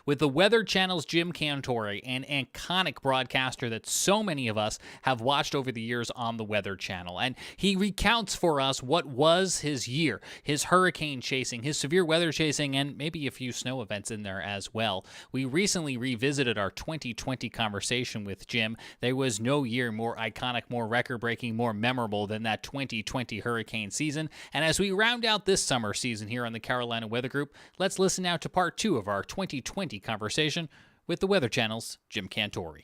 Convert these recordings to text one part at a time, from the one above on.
with the Weather Channel's Jim Cantore, an iconic broadcaster that so many of us have watched over the years on the Weather Channel. And he recounts for us what was his year, his hurricane chasing, his severe weather chasing, and maybe a few snow events in there as well. We recently revisited our 2020 conversation with Jim. There was no year more iconic, more record-breaking, more memorable than that 2020 hurricane season. And as we round out this summer season here on the Carolina Weather Group, let's listen now to part 2 of our 2020 conversation with the Weather Channel's Jim Cantore.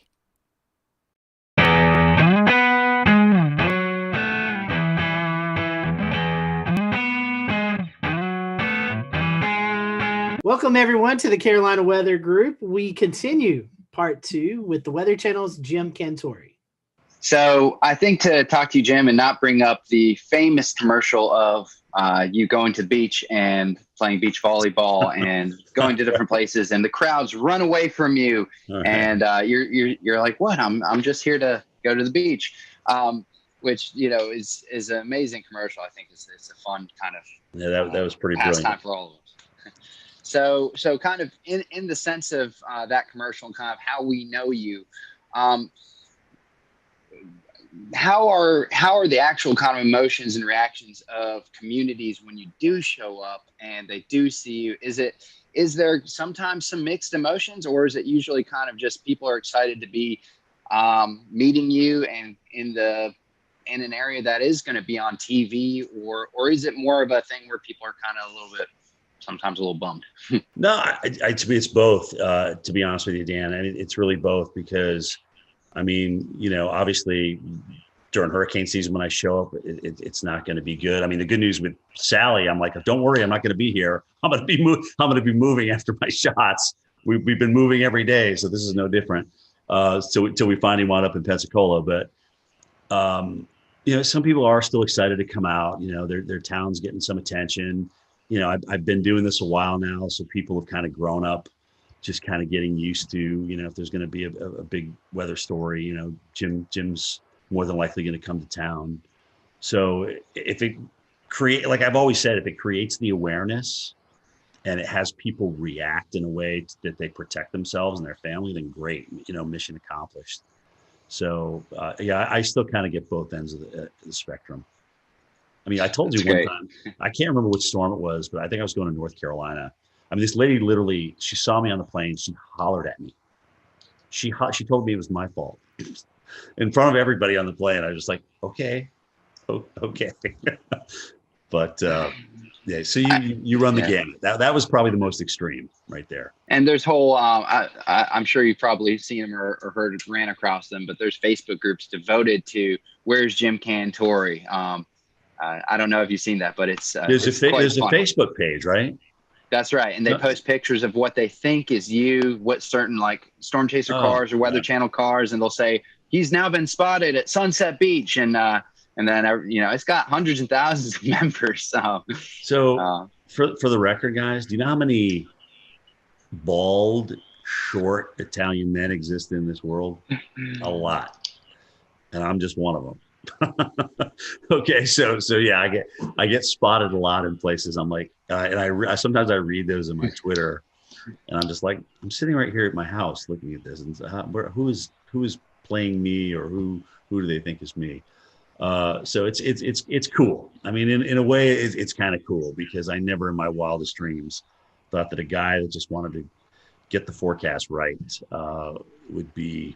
Welcome, everyone, to the Carolina Weather Group. We continue part 2 with the Weather Channel's Jim Cantore. So I think to talk to you, Jim, and not bring up the famous commercial of you going to the beach and playing beach volleyball and going to different places, and the crowds run away from you, and you're like, "What? I'm just here to go to the beach," which is an amazing commercial. I think it's a fun kind of that was pretty pastime brilliant for all of us. So kind of in the sense of that commercial and kind of how we know you. How are the actual kind of emotions and reactions of communities when you do show up and they do see you? Is there sometimes some mixed emotions, or is it usually kind of just people are excited to be meeting you and in an area that is going to be on TV, or is it more of a thing where people are kind of sometimes a little bummed? No, to me, it's both, to be honest with you, Dan. And it's really both because, I mean, obviously during hurricane season, when I show up, it's not going to be good. I mean, the good news with Sally, I'm like, don't worry, I'm not going to be here. I'm going to be moving after my shots. We've been moving every day, so this is no different. Till we finally wound up in Pensacola. But some people are still excited to come out. Their town's getting some attention. I've been doing this a while now, so people have kind of grown up, just kind of getting used to, if there's going to be a big weather story, Jim's more than likely going to come to town. So if it like I've always said, if it creates the awareness and it has people react in a way that they protect themselves and their family, then great, mission accomplished. So I still kind of get both ends of the spectrum. I mean, I told you one time, I can't remember which storm it was, but I think I was going to North Carolina. I mean, this lady literally, she saw me on the plane. She hollered at me. She told me it was my fault in front of everybody on the plane. I was just like, okay. But yeah, so you run the gamut. That was probably the most extreme right there. And there's whole, I'm sure you've probably seen them or ran across them, but there's Facebook groups devoted to "Where's Jim Cantore?" I don't know if you've seen that, but there's a Facebook page, right? That's right. And they post pictures of what they think is you, what certain like storm chaser cars or Weather Channel cars. And they'll say, he's now been spotted at Sunset Beach. And then, it's got hundreds and thousands of members. So for the record, guys, do you know how many bald, short Italian men exist in this world? A lot. And I'm just one of them. Okay, so yeah, I get spotted a lot in places. I'm like, and I sometimes I read those in my Twitter, and I'm just like, I'm sitting right here at my house looking at this, and who is playing me, or who do they think is me? So it's cool. I mean, in a way, it's kind of cool because I never in my wildest dreams thought that a guy that just wanted to get the forecast right would be,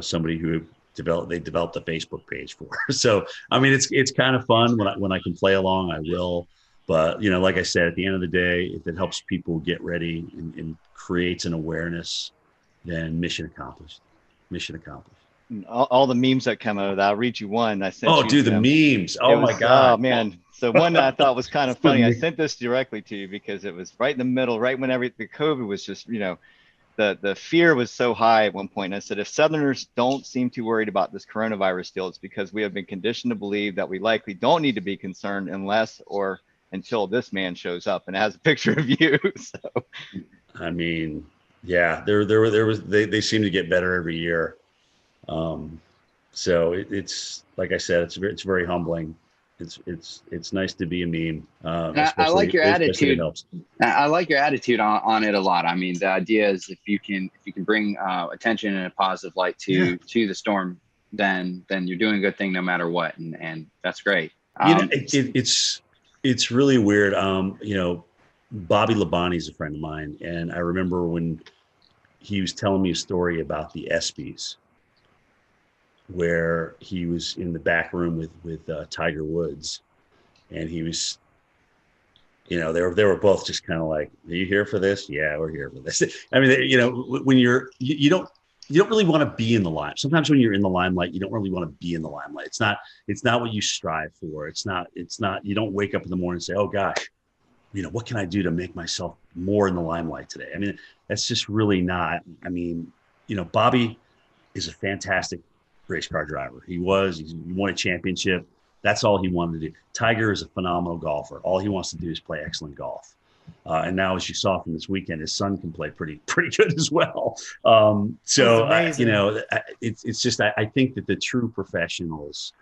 somebody who developed a Facebook page for. So I mean, it's kind of fun when I can play along, I will. But like I said, at the end of the day, if it helps people get ready and creates an awareness, then mission accomplished. All the memes that come out of that, I'll read you one. I sent. Oh, dude, the memes! Oh my God! Oh man! So one that I thought was kind of funny. I sent this directly to you because it was right in the middle, right when the COVID was just, the fear was so high at one point. And I said, if Southerners don't seem too worried about this coronavirus still, it's because we have been conditioned to believe that we likely don't need to be concerned unless or until this man shows up. And it has a picture of you. So, I mean, yeah, they seem to get better every year. So it's like I said, it's very humbling. It's nice to be a meme. I like your attitude. It helps. I like your attitude on it a lot. I mean, the idea is if you can bring attention in a positive light to the storm, then you're doing a good thing no matter what, and that's great. It's really weird. Bobby Labonte is a friend of mine, and I remember when he was telling me a story about the ESPYs, where he was in the back room with Tiger Woods, and he was, they were both just kind of like, "Are you here for this?" "Yeah, we're here for this." I mean, when you don't really want to be in the limelight. Sometimes when you're in the limelight, you don't really want to be in the limelight. It's not what you strive for. It's not. You don't wake up in the morning and say, "Oh gosh, what can I do to make myself more in the limelight today?" I mean, that's just really not. I mean, Bobby is a fantastic race car driver. He won a championship. That's all he wanted to do. Tiger is a phenomenal golfer. All he wants to do is play excellent golf. And now, as you saw from this weekend, his son can play pretty good as well. It's just, I think that the true professionals,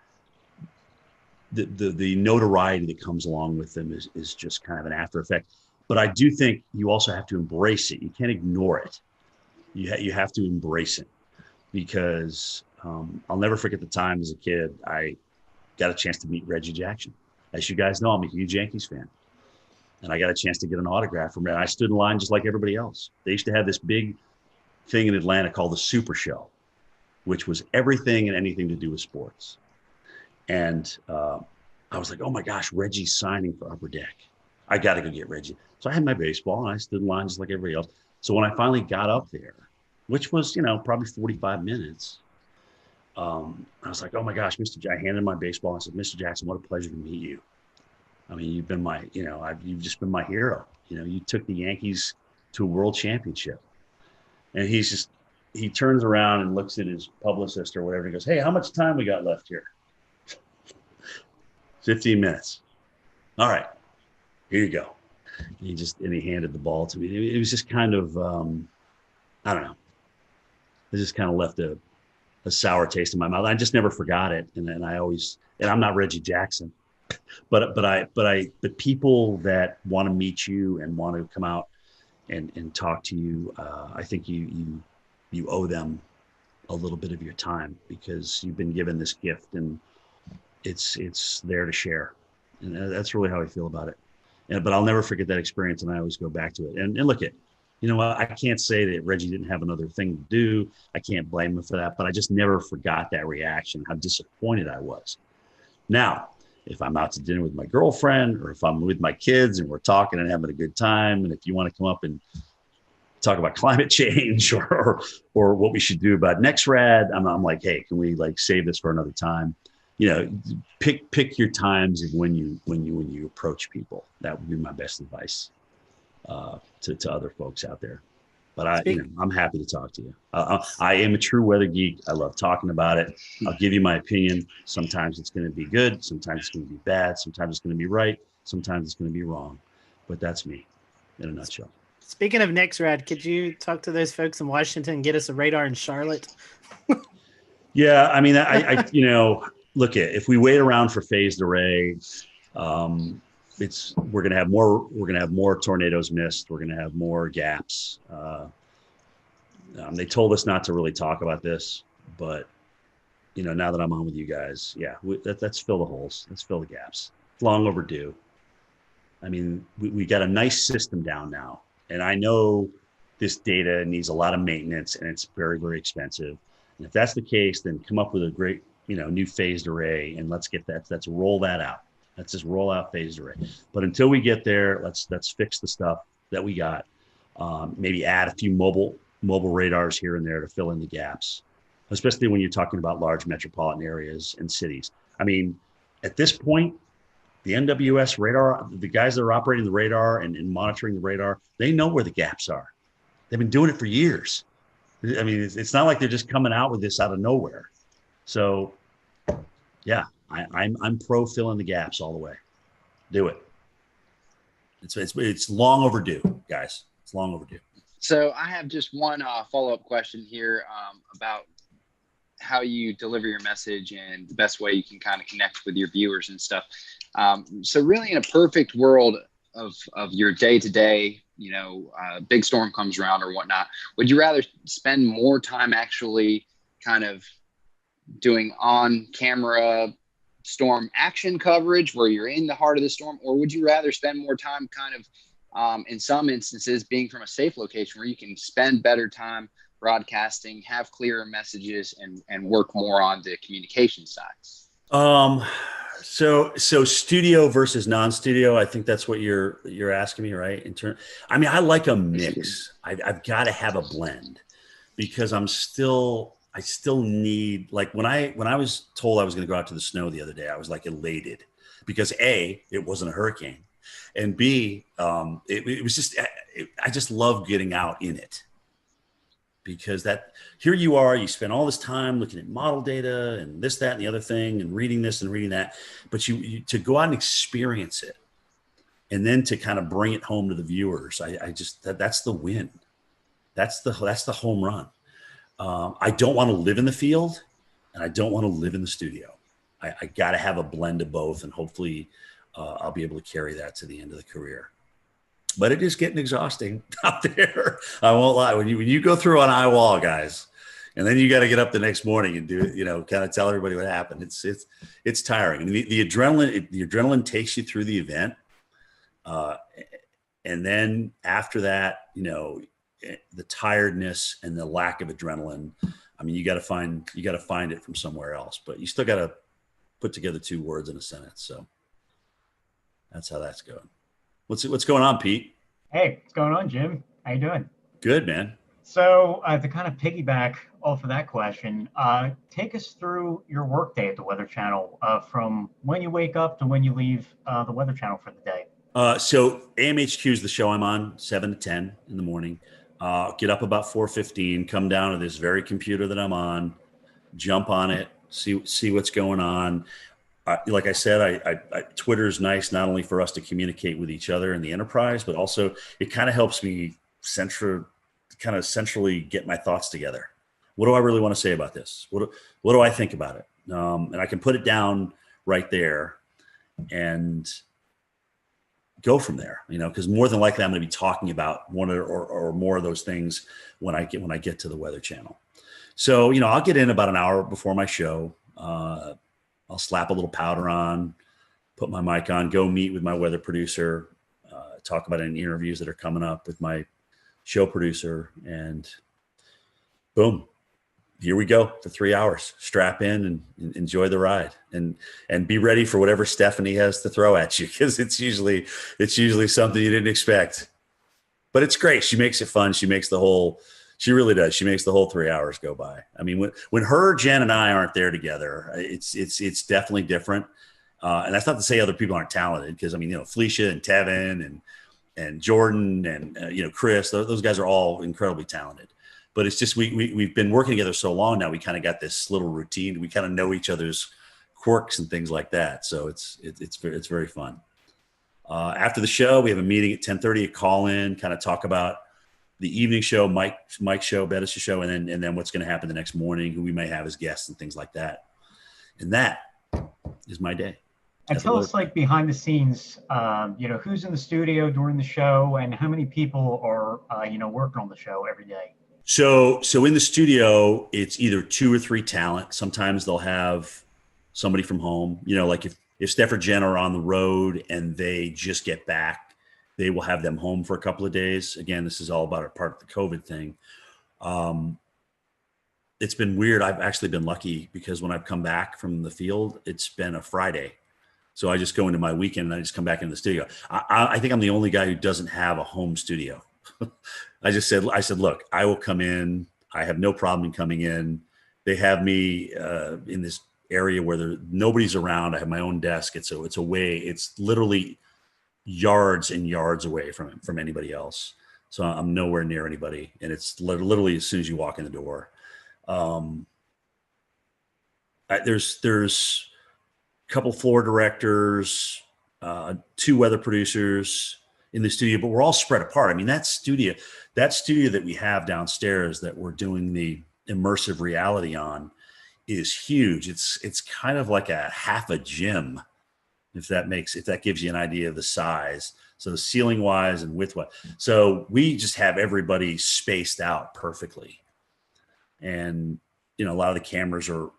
the notoriety that comes along with them is just kind of an after effect. But I do think you also have to embrace it. You can't ignore it. You have to embrace it, because I'll never forget the time as a kid I got a chance to meet Reggie Jackson. As you guys know, I'm a huge Yankees fan, and I got a chance to get an autograph from him. I stood in line just like everybody else. They used to have this big thing in Atlanta called the Super Show, which was everything and anything to do with sports. And I was like, "Oh my gosh, Reggie's signing for Upper Deck. I got to go get Reggie." So I had my baseball, and I stood in line just like everybody else. So when I finally got up there, which was, probably 45 minutes, I was like, "Oh my gosh, Mr. I handed my baseball. I said, "Mr. Jackson, what a pleasure to meet you. I mean, you've been you've just been my hero. You took the Yankees to a world championship." And he turns around and looks at his publicist or whatever. And he goes, "Hey, how much time we got left here?" 15 minutes. "All right, here you go." And he handed the ball to me. It was just kind of, I don't know. It just kind of left a sour taste in my mouth. I just never forgot it. And I'm not Reggie Jackson, but people that want to meet you and want to come out and talk to you, I think you owe them a little bit of your time, because you've been given this gift, and it's there to share. And that's really how I feel about it. But I'll never forget that experience, and I always go back to it. And look at, I can't say that Reggie didn't have another thing to do. I can't blame him for that, but I just never forgot that reaction, how disappointed I was. Now, if I'm out to dinner with my girlfriend, or if I'm with my kids and we're talking and having a good time, and if you want to come up and talk about climate change or what we should do about NextRad, I'm like, "Hey, can we save this for another time?" Pick your times of when you approach people. That would be my best advice to other folks out there. But I'm happy to talk to you. I am a true weather geek. I love talking about it. I'll give you my opinion. Sometimes it's going to be good. Sometimes it's going to be bad. Sometimes it's going to be right. Sometimes it's going to be wrong. But that's me in a nutshell. Speaking of NextRad, could you talk to those folks in Washington and get us a radar in Charlotte? Yeah, I mean, I look at, if we wait around for phased array, we're going to have more tornadoes missed. We're going to have more gaps. They told us not to really talk about this, but now that I'm on with you guys, yeah, let's fill the holes. Let's fill the gaps. It's long overdue. I mean, we got a nice system down now, and I know this data needs a lot of maintenance, and it's very, very expensive. And if that's the case, then come up with a great, new phased array, and let's roll that out. Let's just roll out phased array. But until we get there, let's fix the stuff that we got. Maybe add a few mobile radars here and there to fill in the gaps, especially when you're talking about large metropolitan areas and cities. I mean, at this point, the NWS radar, the guys that are operating the radar and monitoring the radar, they know where the gaps are. They've been doing it for years. I mean, it's not like they're just coming out with this out of nowhere. So, yeah, I'm pro filling the gaps all the way. Do it. It's long overdue, guys. It's long overdue. So I have just one follow-up question here about how you deliver your message and the best way you can kind of connect with your viewers and stuff. So really, in a perfect world of your day to day, big storm comes around or whatnot, would you rather spend more time actually kind of doing on camera storm action coverage where you're in the heart of the storm, or would you rather spend more time kind of in some instances being from a safe location where you can spend better time broadcasting, have clearer messages, and work more on the communication side? So studio versus non-studio, I think that's what you're asking me, right? I like a mix. I've got to have a blend because I still need, like when I was told I was going to go out to the snow the other day, I was like elated because A, it wasn't a hurricane, and B, it was just, I just love getting out in it. Because here you are, you spend all this time looking at model data and this, that, and the other thing, and reading this and reading that, but you to go out and experience it, and then to kind of bring it home to the viewers, that's the win, that's the home run. I don't want to live in the field, and I don't want to live in the studio. I got to have a blend of both, and hopefully, I'll be able to carry that to the end of the career. But it is getting exhausting out there. I won't lie. When you go through an eye wall, guys, and then you got to get up the next morning and do it, kind of tell everybody what happened. It's tiring. And the adrenaline takes you through the event. And then after that, the tiredness and the lack of adrenaline, you got to find it from somewhere else, but you still got to put together 2 words in a sentence. So that's how that's going. What's going on, Pete? Hey, what's going on, Jim? How you doing? Good, man. So to kind of piggyback off of that question, take us through your workday at the Weather Channel from when you wake up to when you leave the Weather Channel for the day. So AMHQ is the show I'm on, 7 to 10 in the morning. Get up about 4:15, come down to this very computer that I'm on, jump on it, see what's going on. Like I said, Twitter is nice not only for us to communicate with each other in the enterprise, but also it kind of helps me centrally get my thoughts together. What do I really want to say about this? What do I think about it? And I can put it down right there and go from there, because more than likely I'm going to be talking about one or more of those things when I get to the Weather Channel. So, I'll get in about an hour before my show. I'll slap a little powder on, put my mic on, go meet with my weather producer, talk about any interviews that are coming up with my show producer, and boom, here we go for 3 hours. Strap in and enjoy the ride, and be ready for whatever Stephanie has to throw at you, because it's usually something you didn't expect. But it's great. She makes it fun. She really does. She makes the whole 3 hours go by. When her, Jen, and I aren't there together, it's definitely different. And that's not to say other people aren't talented, because Felicia and Tevin and Jordan and Chris, those guys are all incredibly talented. But it's just we've been working together so long now. We kind of got this little routine. We kind of know each other's quirks and things like that. So it's very fun. After the show, we have a meeting at 10:30. A call in, kind of talk about the evening show, Mike's show, Bettis' show, and then what's going to happen the next morning, who we may have as guests and things like that. And that is my day. And tell us, like, behind the scenes, who's in the studio during the show, and how many people are, working on the show every day? So in the studio, it's either 2 or 3 talent. Sometimes they'll have somebody from home, like if Steph or Jen are on the road and they just get back, they will have them home for a couple of days. Again, this is all about a part of the COVID thing. It's been weird. I've actually been lucky because when I've come back from the field, it's been a Friday. So I just go into my weekend and I just come back into the studio. I think I'm the only guy who doesn't have a home studio. I said, look, I will come in. I have no problem in coming in. They have me in this area where nobody's around. I have my own desk. It's literally yards and yards away from anybody else. So I'm nowhere near anybody. And it's literally as soon as you walk in the door. There's a couple floor directors, 2 weather producers in the studio, but we're all spread apart. That studio that we have downstairs that we're doing the immersive reality on is huge. It's kind of like a half a gym, if that gives you an idea of the size. So ceiling wise and width wise. So we just have everybody spaced out perfectly. And, a lot of the cameras are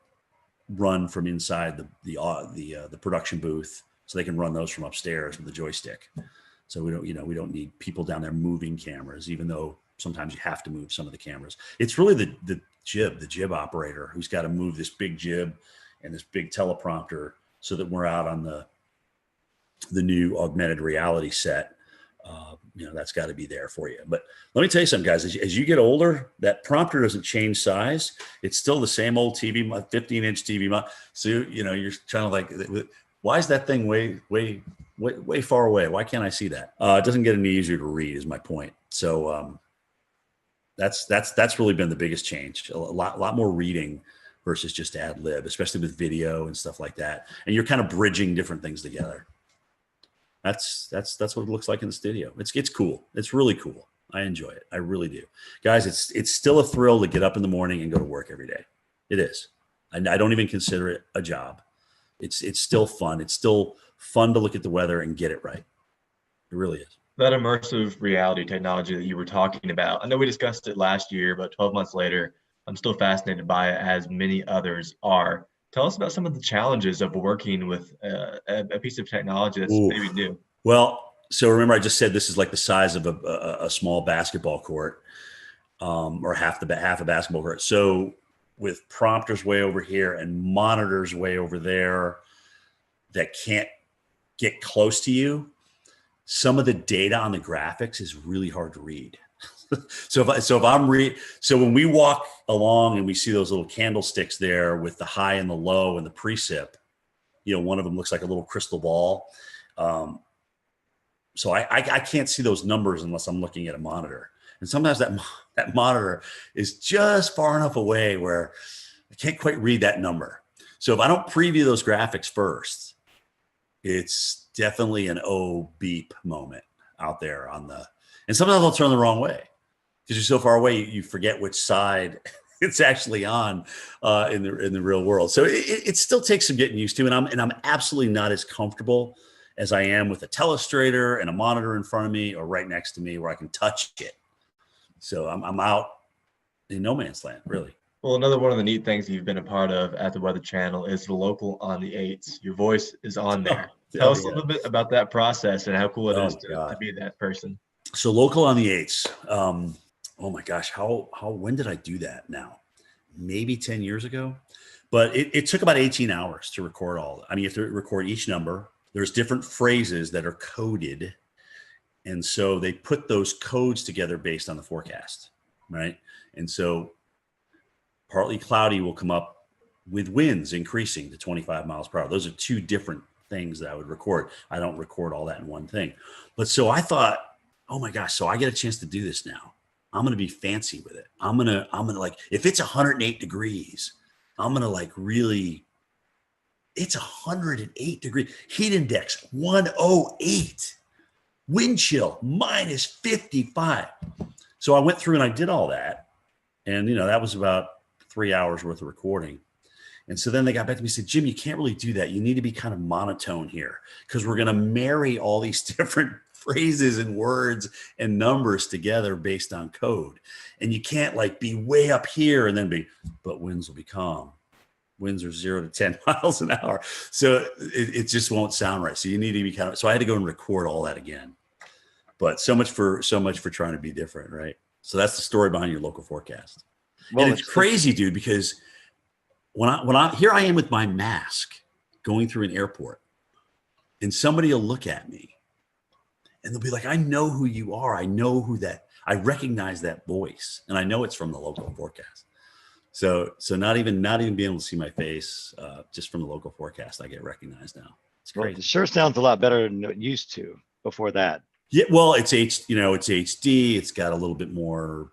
run from inside the production booth, so they can run those from upstairs with the joystick. So we don't need people down there moving cameras, even though sometimes you have to move some of the cameras. It's really the jib operator who's got to move this big jib and this big teleprompter so that we're out on the new augmented reality set. That's got to be there for you. But let me tell you something, guys, as you get older, that prompter doesn't change size. It's still the same old TV, 15-inch TV. So, you're trying to like, why is that thing way far away? Why can't I see that? It doesn't get any easier to read is my point. So that's really been the biggest change. A lot more reading versus just ad lib, especially with video and stuff like that. And you're kind of bridging different things together. That's what it looks like in the studio. It's cool. It's really cool. I enjoy it. I really do. Guys, it's still a thrill to get up in the morning and go to work every day. It is. And I don't even consider it a job. It's still fun. It's still fun to look at the weather and get it right. It really is. That immersive reality technology that you were talking about, I know we discussed it last year, but 12 months later, I'm still fascinated by it, as many others are. Tell us about some of the challenges of working with a piece of technology that's maybe new. Well, so remember I just said this is like the size of a small basketball court, or half a basketball court. So with prompters way over here and monitors way over there that can't get close to you, some of the data on the graphics is really hard to read. So when we walk along and we see those little candlesticks there with the high and the low and the precip, one of them looks like a little crystal ball. So I can't see those numbers unless I'm looking at a monitor. And sometimes that monitor is just far enough away where I can't quite read that number. So if I don't preview those graphics first, it's definitely an beep moment out there and sometimes I'll turn the wrong way. Because you're so far away, you forget which side it's actually on in the real world. So it still takes some getting used to, and I'm absolutely not as comfortable as I am with a telestrator and a monitor in front of me or right next to me where I can touch it. So I'm out in no man's land, really. Well, another one of the neat things you've been a part of at the Weather Channel is the local on the 8s. Your voice is on there. Tell us a little bit about that process and how cool it is to be that person. So local on the 8s. Oh my gosh, when did I do that now? Maybe 10 years ago, but it took about 18 hours to record all. I mean, you have to record each number. There's different phrases that are coded. And so they put those codes together based on the forecast, right? And so partly cloudy will come up with winds increasing to 25 miles per hour. Those are two different things that I would record. I don't record all that in one thing. But so I thought, oh my gosh, so I get a chance to do this now. I'm going to be fancy with it. I'm going to like, if it's 108 degrees, I'm going to like really, it's 108 degree heat index, 108, wind chill, minus 55. So I went through and I did all that. And, that was about 3 hours worth of recording. And so then they got back to me and said, Jim, you can't really do that. You need to be kind of monotone here because we're going to marry all these different phrases and words and numbers together based on code. And you can't like be way up here and then but winds will be calm. Winds are 0 to 10 miles an hour. So it just won't sound right. So you need to be so I had to go and record all that again. But so much for trying to be different, right? So that's the story behind your local forecast. Well, and it's crazy, dude, because when I here I am with my mask going through an airport and somebody will look at me and they'll be like, I know who you are. I know I recognize that voice and I know it's from the local forecast. So not even being able to see my face, just from the local forecast, I get recognized now. It's great. Well, it sure sounds a lot better than it used to before that. Yeah. Well, it's HD. It's got a little bit more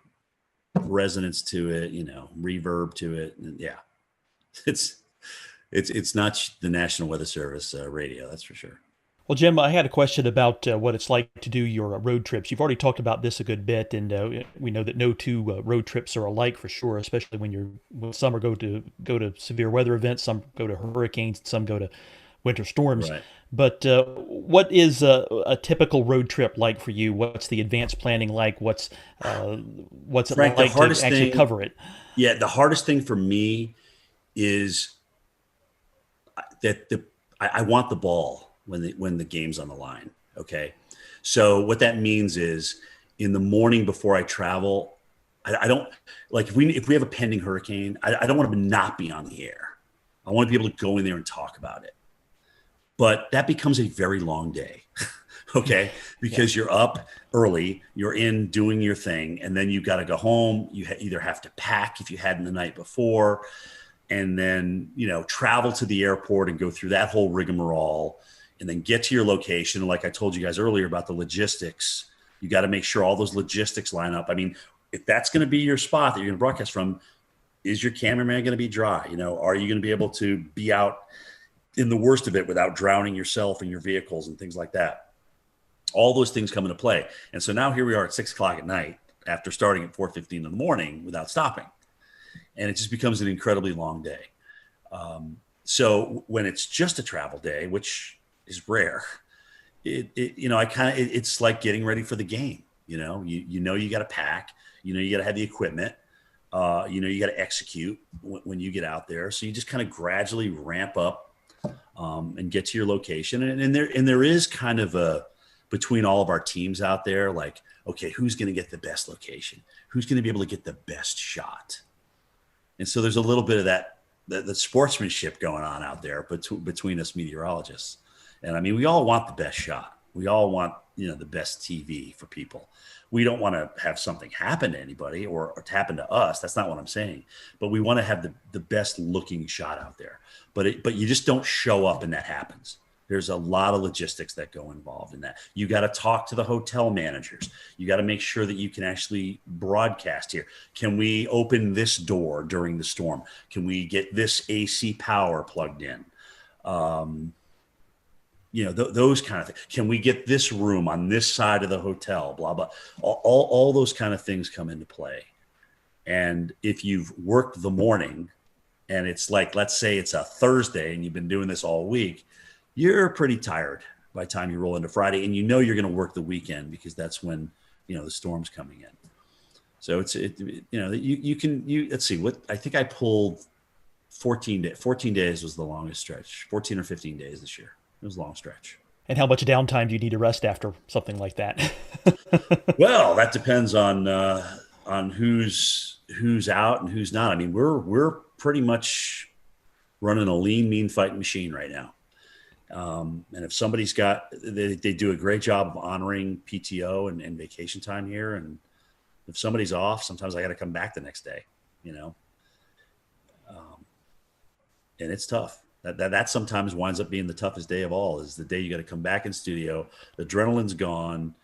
resonance to it, reverb to it. And yeah, it's not the National Weather Service radio. That's for sure. Well, Jim, I had a question about what it's like to do your road trips. You've already talked about this a good bit, and we know that no two road trips are alike for sure. Especially when some are go to severe weather events, some go to hurricanes, some go to winter storms. Right. But what is a typical road trip like for you? What's the advanced planning like? What's it Frank, the like to hardest actually thing, cover it? yeah, the hardest thing for me is that I want the ball when the game's on the line. Okay. So what that means is in the morning before I travel, I don't like if we have a pending hurricane, I don't want to not be on the air. I want to be able to go in there and talk about it. But that becomes a very long day. Okay. Because you're up early, you're in doing your thing, and then you got to go home. You either have to pack if you hadn't the night before, and then, travel to the airport and go through that whole rigmarole, and then get to your location. And like I told you guys earlier about the logistics, you got to make sure all those logistics line up. I mean, if that's going to be your spot that you're going to broadcast from, is your cameraman going to be dry? Are you going to be able to be out in the worst of it without drowning yourself and your vehicles and things like that? All those things come into play. And so now here we are at 6:00 at night after starting at 4:15 in the morning without stopping. And it just becomes an incredibly long day. So when it's just a travel day, which is rare, it's like getting ready for the game. You got to pack, you got to have the equipment, you got to execute when you get out there. So you just kind of gradually ramp up and get to your location. And there is kind of between all of our teams out there, like, okay, who's going to get the best location? Who's going to be able to get the best shot? And so there's a little bit of that sportsmanship going on out there between us meteorologists. And I mean, we all want the best shot. We all want, the best TV for people. We don't want to have something happen to anybody or to happen to us. That's not what I'm saying. But we want to have the best looking shot out there. But you just don't show up and that happens. There's a lot of logistics that go involved in that. You got to talk to the hotel managers. You got to make sure that you can actually broadcast here. Can we open this door during the storm? Can we get this AC power plugged in? Those kind of things. Can we get this room on this side of the hotel? Blah, blah. All those kind of things come into play. And if you've worked the morning and it's like, let's say it's a Thursday and you've been doing this all week, you're pretty tired by the time you roll into Friday, and you're going to work the weekend because that's when, the storm's coming in. So let's see what I think I pulled 14 days was the longest stretch, 14 or 15 days this year. It was a long stretch. And how much downtime do you need to rest after something like that? Well, that depends on who's out and who's not. I mean, we're pretty much running a lean, mean fighting machine right now. And if somebody's they do a great job of honoring PTO and vacation time here. And if somebody's off, sometimes I got to come back the next day, and it's tough. That sometimes winds up being the toughest day of all, is the day you got to come back in studio. The adrenaline's gone.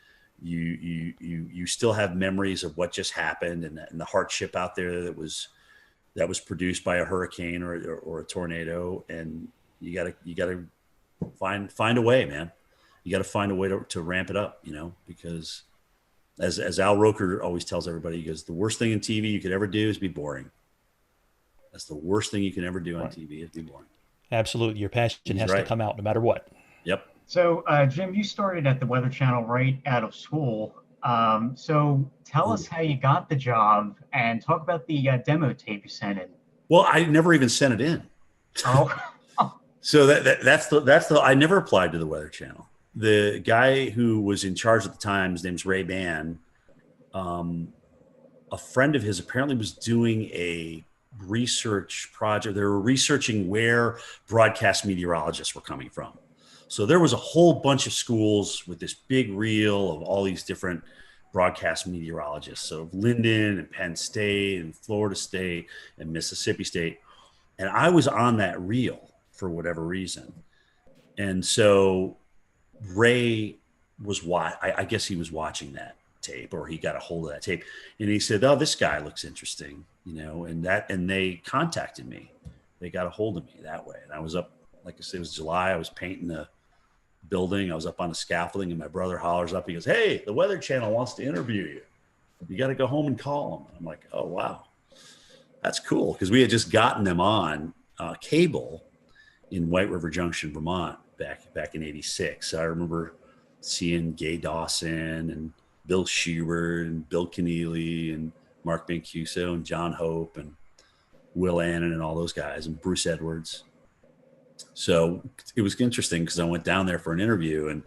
You still have memories of what just happened and the hardship out there that was produced by a hurricane or a tornado. And you gotta find a way, man. You got to find a way to ramp it up, because as Al Roker always tells everybody, he goes, the worst thing in TV you could ever do is be boring. That's the worst thing you can ever do on TV is be boring. Absolutely. Your passion has to come out no matter what. Yep. So, Jim, you started at the Weather Channel right out of school. So tell us how you got the job and talk about the demo tape you sent in. Well, I never even sent it in. Oh. So that's the I never applied to the Weather Channel. The guy who was in charge at the time, his name's Ray Ban. A friend of his apparently was doing a research project. They were researching where broadcast meteorologists were coming from. So there was a whole bunch of schools with this big reel of all these different broadcast meteorologists. So Linden and Penn State and Florida State and Mississippi State. And I was on that reel for whatever reason. And so Ray I guess he was watching that tape, or he got a hold of that tape, and he said, oh, this guy looks interesting, and they contacted me. They got a hold of me that way. And I was up, like I said, it was July. I was painting the building. I was up on the scaffolding, and my brother hollers up. He goes, "Hey, the Weather Channel wants to interview you. You got to go home and call them." I'm like, "Oh, wow. That's cool." Because we had just gotten them on cable in White River Junction, Vermont back in '86. So I remember seeing Gay Dawson and Bill Schubert and Bill Keneally and Mark Mancuso and John Hope and Will Annan and all those guys and Bruce Edwards. So it was interesting because I went down there for an interview, and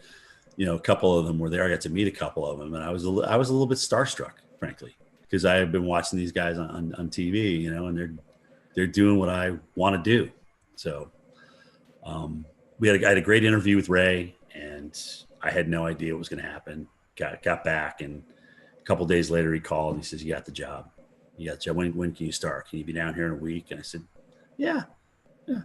a couple of them were there. I got to meet a couple of them, and I was a little bit starstruck, frankly, because I had been watching these guys on TV, and they're doing what I want to do. So I had a great interview with Ray, and I had no idea what was going to happen. Got back, and a couple of days later he called and he says, "You got the job. You got the job. When can you start? Can you be down here in a week?" And I said, "Yeah.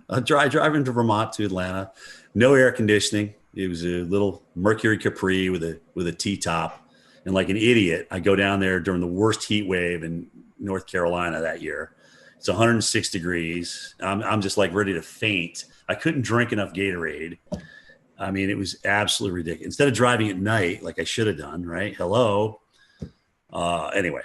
I'll drive into Vermont to Atlanta. No air conditioning. It was a little Mercury Capri with a T-top. And like an idiot, I go down there during the worst heat wave in North Carolina that year. It's 106 degrees. I'm just like ready to faint. I couldn't drink enough Gatorade. I mean, it was absolutely ridiculous. Instead of driving at night like I should have done, right? Hello. Anyway,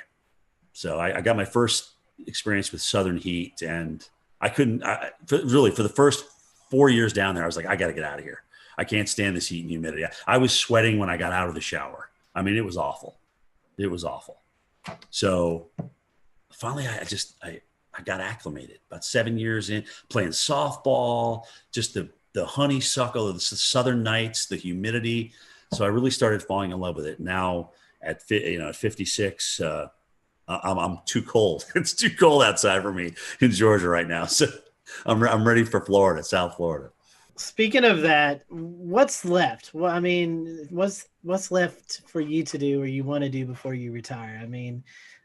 so I got my first experience with Southern heat, and I couldn't for the first 4 years down there, I was like, I got to get out of here. I can't stand this heat and humidity. I was sweating when I got out of the shower. I mean, it was awful. It was awful. So finally, I got acclimated. About 7 years in, playing softball, just the honeysuckle of the Southern nights, the humidity. So I really started falling in love with it. Now at 56, I'm too cold. It's too cold outside for me in Georgia right now. So I'm ready for Florida, South Florida. Speaking of that, what's left? Well, I mean, what's left for you to do or you want to do before you retire? I mean,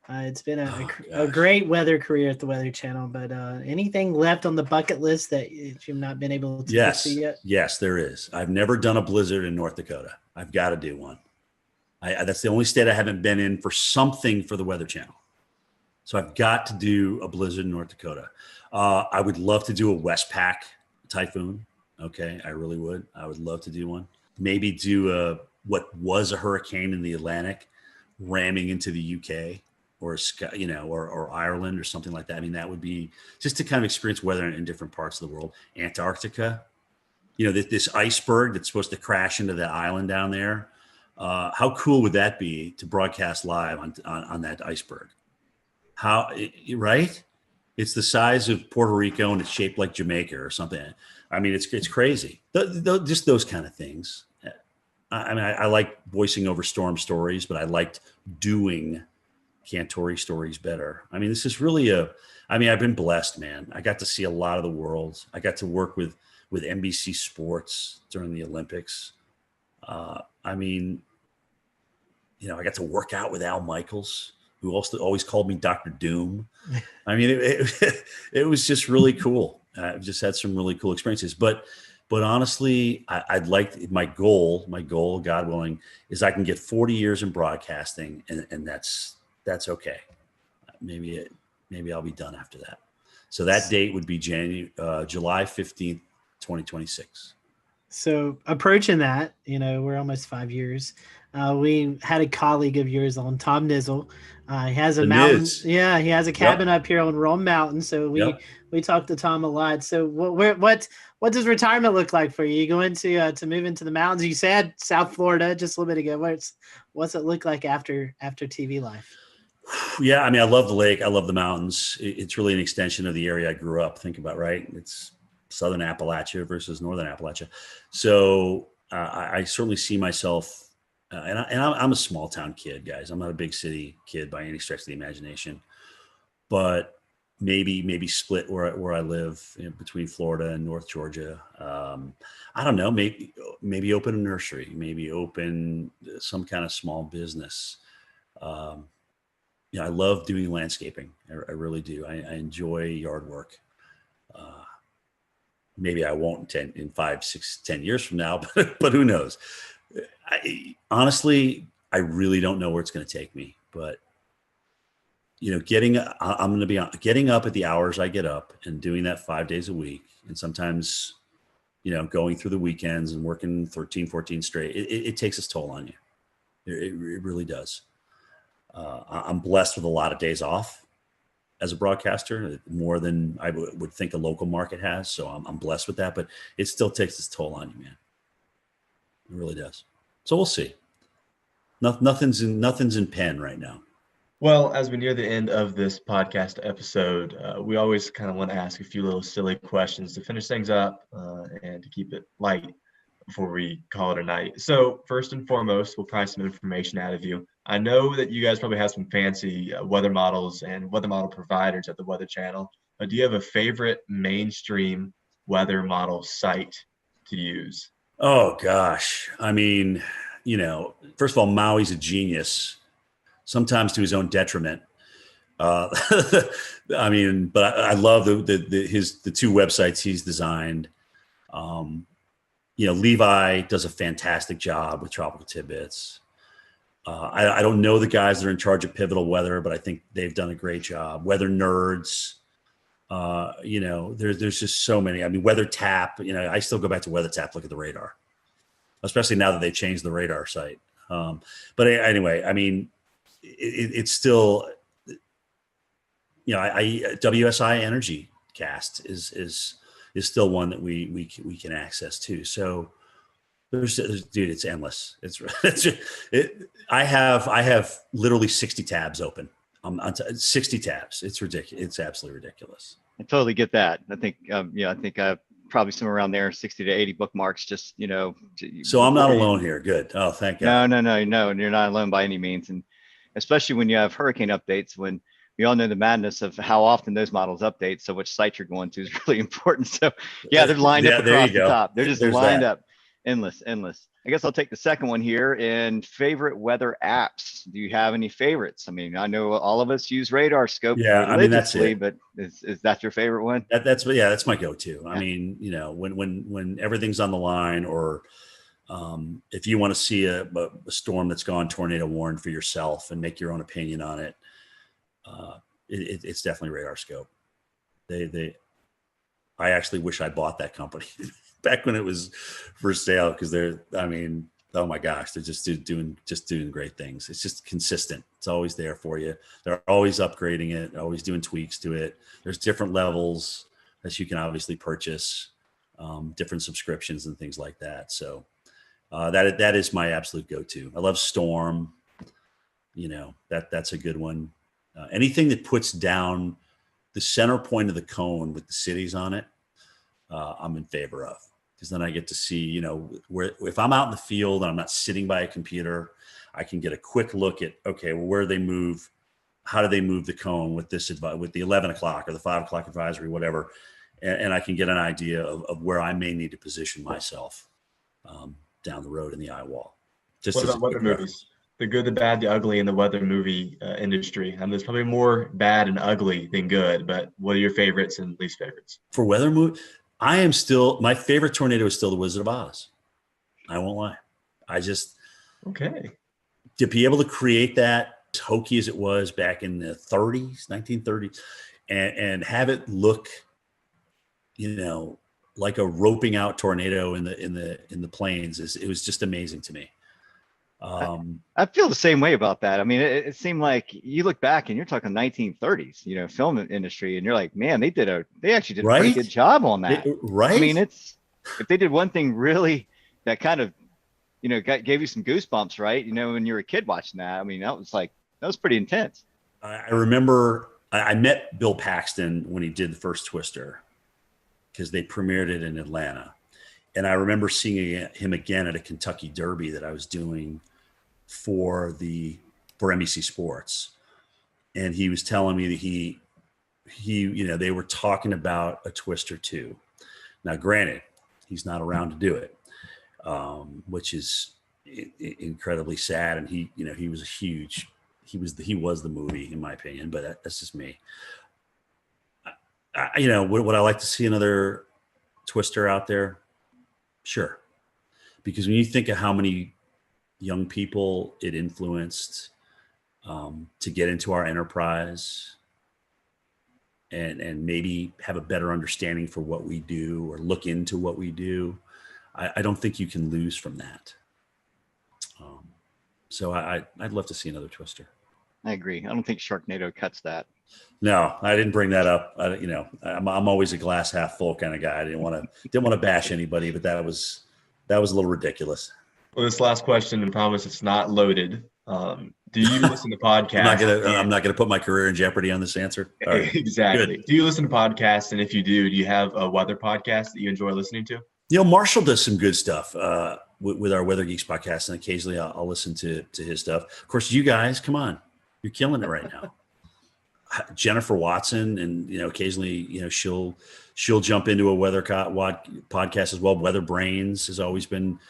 it's been a great weather career at the Weather Channel, but anything left on the bucket list that you've not been able to get to yet? Yes, there is. I've never done a blizzard in North Dakota. I've got to do one. That's the only state I haven't been in for something for the Weather Channel. So I've got to do a blizzard in North Dakota. I would love to do a Westpac typhoon. Okay, I really would. I would love to do one. Maybe do what was a hurricane in the Atlantic, ramming into the UK or Ireland or something like that. I mean, that would be just to kind of experience weather in different parts of the world. Antarctica, this iceberg that's supposed to crash into that island down there. How cool would that be to broadcast live on that iceberg? Right? It's the size of Puerto Rico and it's shaped like Jamaica or something. I mean, it's crazy. Just those kind of things. I mean, I like voicing over storm stories, but I liked doing Cantore stories better. I mean, this is really I've been blessed, man. I got to see a lot of the world. I got to work with NBC Sports during the Olympics. I mean, I got to work out with Al Michaels, who also always called me Dr. Doom. I mean, it was just really cool. I've just had some really cool experiences, but honestly, I'd like my goal, God willing, is I can get 40 years in broadcasting, and that's okay. Maybe I'll be done after that. So that date would be July 15th, 2026. So approaching that, we're almost 5 years. We had a colleague of yours on, Tom Nizzle. He has a mountain. Yeah, he has a cabin up here on Rome Mountain. So we talked to Tom a lot. So what does retirement look like for you? You going to move into the mountains? You said South Florida just a little bit ago. What's it look like after TV life? Yeah, I mean, I love the lake. I love the mountains. It's really an extension of the area I grew up. Think about, right? It's Southern Appalachia versus Northern Appalachia. So I certainly see myself, and I'm a small town kid, guys. I'm not a big city kid by any stretch of the imagination, but maybe split where I live between Florida and North Georgia. I don't know, maybe open a nursery, maybe open some kind of small business. I love doing landscaping. I really do. I enjoy yard work. Maybe I won't in 5, 6, 10 years from now, but who knows? Honestly, I really don't know where it's going to take me. But getting up at the hours I get up and doing that 5 days a week, and sometimes going through the weekends and working 13, 14 straight, it takes its toll on you. It really does. I'm blessed with a lot of days off as a broadcaster, more than I would think a local market has. So I'm blessed with that, but it still takes its toll on you, man. It really does. So we'll see. Nothing's in pen right now. Well, as we near the end of this podcast episode, we always kind of want to ask a few little silly questions to finish things up and to keep it light before we call it a night. So first and foremost, we'll pry some information out of you. I know that you guys probably have some fancy weather models and weather model providers at the Weather Channel. But do you have a favorite mainstream weather model site to use? Oh, gosh. I mean, first of all, Maui's a genius, sometimes to his own detriment. I mean, but I love the two websites he's designed. Levi does a fantastic job with Tropical Tidbits. I don't know the guys that are in charge of Pivotal Weather, but I think they've done a great job. Weather Nerds, there's just so many. I mean, Weather Tap, I still go back to Weather Tap, look at the radar, especially now that they changed the radar site. But anyway, I mean, it's still, WSI Energy Cast is still one that we can access too. So there's dude, it's endless. I have literally 60 tabs open. 60 tabs. It's ridiculous. It's absolutely ridiculous. I totally get that. I think, I think probably somewhere around there, 60 to 80 bookmarks, just, So I'm not alone here. Good. Oh, thank God. No, and you're not alone by any means. And especially when you have hurricane updates, when we all know the madness of how often those models update. So which site you're going to is really important. So yeah, they're lined up across the top. They're just lined up. Endless. I guess I'll take the second one here. And favorite weather apps. Do you have any favorites? I mean, I know all of us use Radar Scope religiously, but is that your favorite one? That's my go-to. Yeah. I mean, when everything's on the line, or if you want to see a storm that's gone tornado warned for yourself and make your own opinion on it, it's definitely Radar Scope. I actually wish I bought that company back when it was for sale, because oh my gosh, they're just doing great things. It's just consistent. It's always there for you. They're always upgrading it, always doing tweaks to it. There's different levels that you can obviously purchase, different subscriptions and things like that. So that is my absolute go-to. I love Storm. That's a good one. Anything that puts down the center point of the cone with the cities on it, I'm in favor of, because then I get to see, where, if I'm out in the field and I'm not sitting by a computer, I can get a quick look at, okay, well, where do they move? How do they move the cone with with the 11 o'clock or the 5 o'clock advisory, whatever. And I can get an idea of where I may need to position myself down the road in the eye wall. What about weather movies? The good, the bad, the ugly in the weather movie industry. I mean, there's probably more bad and ugly than good, but what are your favorites and least favorites? For weather movie, my favorite tornado is still The Wizard of Oz. I won't lie. Okay. To be able to create that, as hokey as it was back in the 1930s, and have it look, like a roping out tornado in the plains, it was just amazing to me. I feel the same way about that. I mean, it seemed like you look back and you're talking 1930s, film industry, and you're like, man, they actually did a pretty good job on that. Right. I mean, if they did one thing really that kind of, gave you some goosebumps, right? When you were a kid watching that, I mean, that was pretty intense. I remember I met Bill Paxton when he did the first Twister, because they premiered it in Atlanta. And I remember seeing him again at a Kentucky Derby that I was doing for NBC Sports. And he was telling me that they were talking about a Twister 2. Now, granted, he's not around to do it, which is incredibly sad. And he was the movie, in my opinion, but that's just me. Would I like to see another Twister out there? Sure. Because when you think of how many young people it influenced to get into our enterprise, and maybe have a better understanding for what we do or look into what we do, I don't think you can lose from that. So I'd love to see another Twister. I agree. I don't think Sharknado cuts that. No, I didn't bring that up. I'm always a glass half full kind of guy. I didn't want to bash anybody, but that was a little ridiculous. Well, this last question, and promise it's not loaded. Do you listen to podcasts? I'm not gonna put my career in jeopody on this answer. All right. Exactly. Good. Do you listen to podcasts? And if you do you have a weather podcast that you enjoy listening to? Marshall does some good stuff with our Weather Geeks podcast, and occasionally I'll listen to his stuff. Of course, you guys, come on, you're killing it right now. Jennifer Watson, and occasionally she'll jump into a weather podcast as well. Weather Brains has always been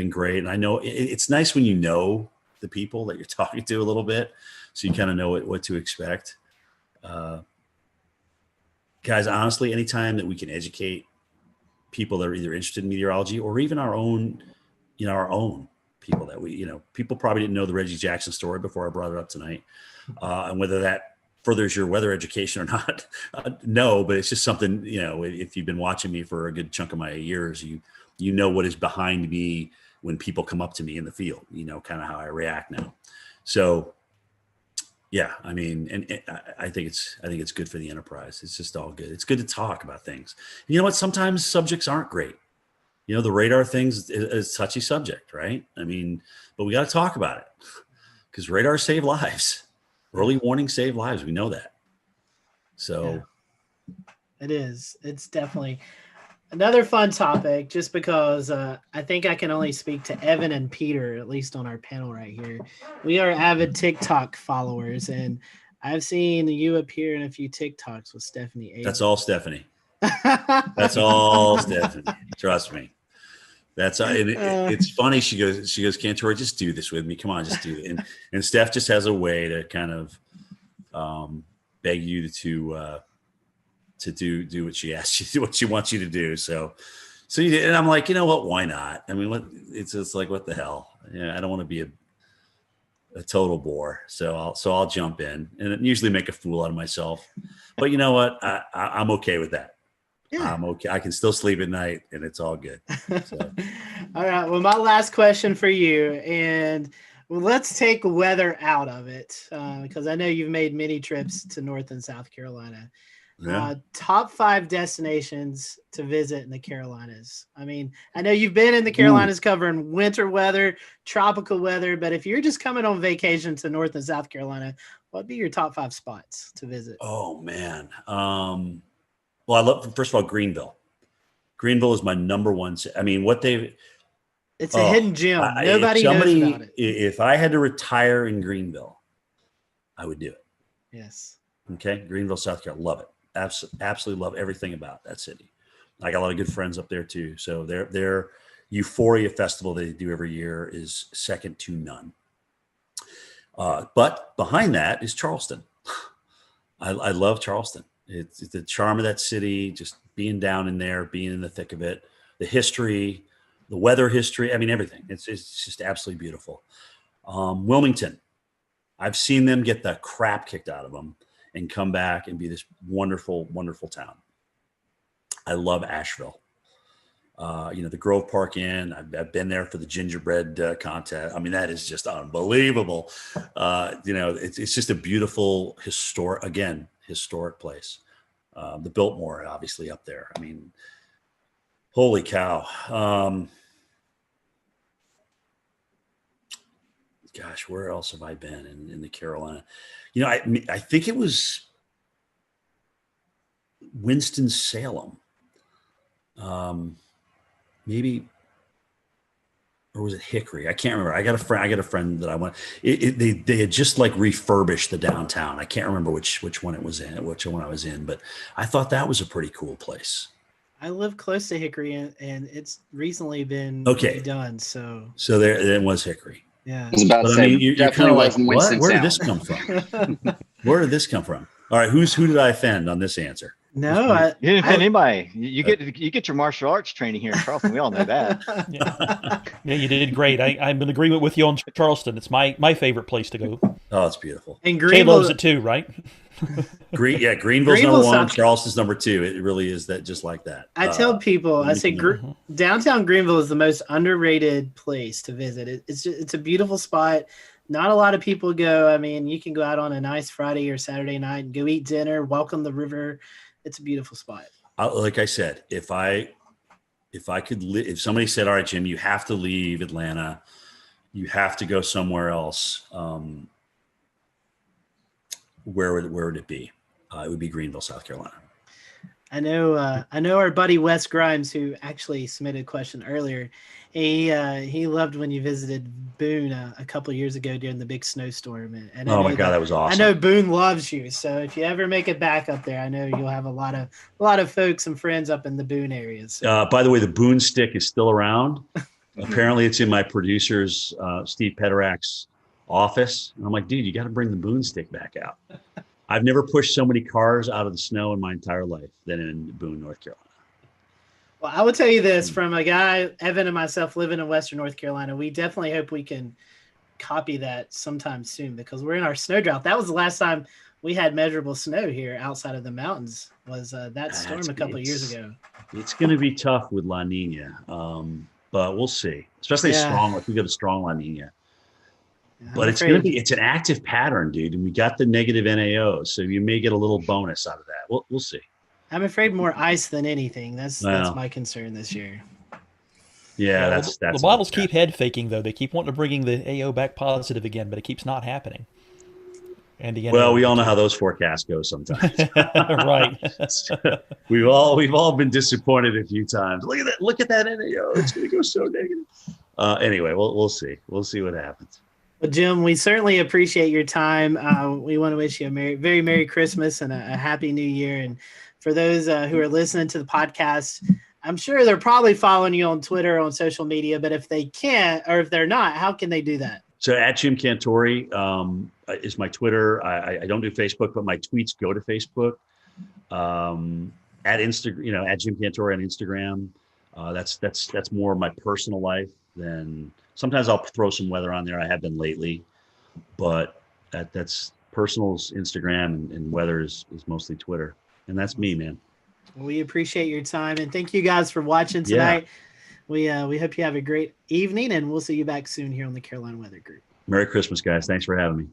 great, and I know it's nice when you know the people that you're talking to a little bit, so you kind of know what to expect. Guys, honestly, anytime that we can educate people that are either interested in meteorology or even our own people that people probably didn't know the Reggie Jackson story before I brought it up tonight, and whether that furthers your weather education or not, no, but it's just something, if you've been watching me for a good chunk of my years, you know what is behind me when people come up to me in the field, kind of how I react now. So yeah, I mean, and I think it's good for the enterprise. It's just all good. It's good to talk about things. And you know what? Sometimes subjects aren't great. The radar things is a touchy subject, right? I mean, but we got to talk about it because radar save lives. Early warning save lives. We know that. So it is. It's definitely another fun topic just because I think I can only speak to Evan and Peter, at least on our panel right here. We are avid TikTok followers, and I've seen you appear in a few TikToks with Stephanie Avery. That's all Stephanie. That's all Stephanie. Trust me. That's it's funny. She goes, Cantore, just do this with me. Come on, just do it. And Steph just has a way to kind of beg you to do what she asks you to do, what she wants you to do. So you did, and I'm like, you know what? Why not? I mean, it's just like, what the hell? I don't want to be a total bore. So I'll jump in and usually make a fool out of myself. But you know what? I'm okay with that. Yeah. I'm okay. I can still sleep at night, and it's all good. So. All right. Well, my last question for you, and let's take weather out of it because I know you've made many trips to North and South Carolina. Yeah. Top 5 destinations to visit in the Carolinas. I mean, I know you've been in the Carolinas covering winter weather, tropical weather, but if you're just coming on vacation to North and South Carolina, what'd be your top 5 spots to visit? Oh, man. Well, I love, first of all, Greenville. Greenville is my number one. I mean, it's a hidden gem. Nobody knows about it. If I had to retire in Greenville, I would do it. Yes. Okay. Greenville, South Carolina. Love it. Absolutely love everything about that city. I got a lot of good friends up there too. So their Euphoria Festival they do every year is second to none. But behind that is Charleston. I love Charleston. It's the charm of that city, just being down in there, being in the thick of it, the history, the weather history. I mean, everything. It's just absolutely beautiful. Wilmington, I've seen them get the crap kicked out of them and come back and be this wonderful, wonderful town. I love Asheville. The Grove Park Inn. I've been there for the gingerbread contest. I mean, that is just unbelievable. It's just a beautiful historic place. The Biltmore, obviously, up there. I mean, holy cow. Gosh, where else have I been in the Carolina? I think it was Winston-Salem. Maybe, or was it Hickory? I can't remember. I got a friend that I went. They had just like refurbished the downtown. I can't remember which one it was in, which one I was in, but I thought that was a pretty cool place. I live close to Hickory, and it's recently been redone. So there it was Hickory. I Yeah, was about to say, you're kind of like, what? Where did this come from? Where did this come from? All right, who did I offend on this answer? No, you didn't offend anybody. You get your martial arts training here in Charleston. We all know that. Yeah, you did great. I'm in agreement with you on Charleston. It's my favorite place to go. Oh, it's beautiful. And Jay loves it too, right? Greenville's number one. Charleston's number two. It really is that, just like that. I tell people, I say downtown Greenville is the most underrated place to visit. It's a beautiful spot. Not a lot of people go. I mean, you can go out on a nice Friday or Saturday night and go eat dinner, welcome the river. It's a beautiful spot. Like I said, if somebody said, all right, Jim, you have to leave Atlanta, you have to go somewhere else, where would it be? It would be Greenville, South Carolina. I know our buddy Wes Grimes, who actually submitted a question earlier. He loved when you visited Boone a couple of years ago during the big snowstorm. And oh my God, that was awesome. I know Boone loves you, so if you ever make it back up there, I know you'll have a lot of folks and friends up in the Boone area. So. By the way, the Boone stick is still around. Apparently, it's in my producer's Steve Pederak's office. And I'm like, dude, you got to bring the Boone stick back out. I've never pushed so many cars out of the snow in my entire life than in Boone, North Carolina. Well, I will tell you this from a guy, Evan and myself living in Western North Carolina. We definitely hope we can copy that sometime soon because we're in our snow drought. That was the last time we had measurable snow here outside of the mountains was that storm a couple of years ago. It's going to be tough with La Nina, but we'll see, especially strong. If we get a strong La Nina. But it's an active pattern, dude. And we got the negative NAO. So you may get a little bonus out of that. We'll see. I'm afraid more ice than anything. That's my concern this year. Yeah, that's the models keep head faking though. They keep wanting to bringing the AO back positive again, but it keeps not happening. And again, well, we all know how those forecasts go sometimes. Right. we've all been disappointed a few times. Look at that NAO. It's going to go so negative. Anyway, we'll see. We'll see what happens. Well, Jim, we certainly appreciate your time. We want to wish you a very Merry Christmas and a Happy New Year. And for those who are listening to the podcast, I'm sure they're probably following you on Twitter or on social media, but if they can't, or if they're not, how can they do that? So at Jim Cantore is my Twitter. I don't do Facebook, but my tweets go to Facebook. At Instagram, at Jim Cantore on Instagram. That's more of my personal life than sometimes I'll throw some weather on there. I have been lately, but that's personal's Instagram and weather is mostly Twitter. And that's me, man. We appreciate your time and thank you guys for watching tonight. Yeah. We hope you have a great evening and we'll see you back soon here on the Carolina Weather Group. Merry Christmas, guys. Thanks for having me.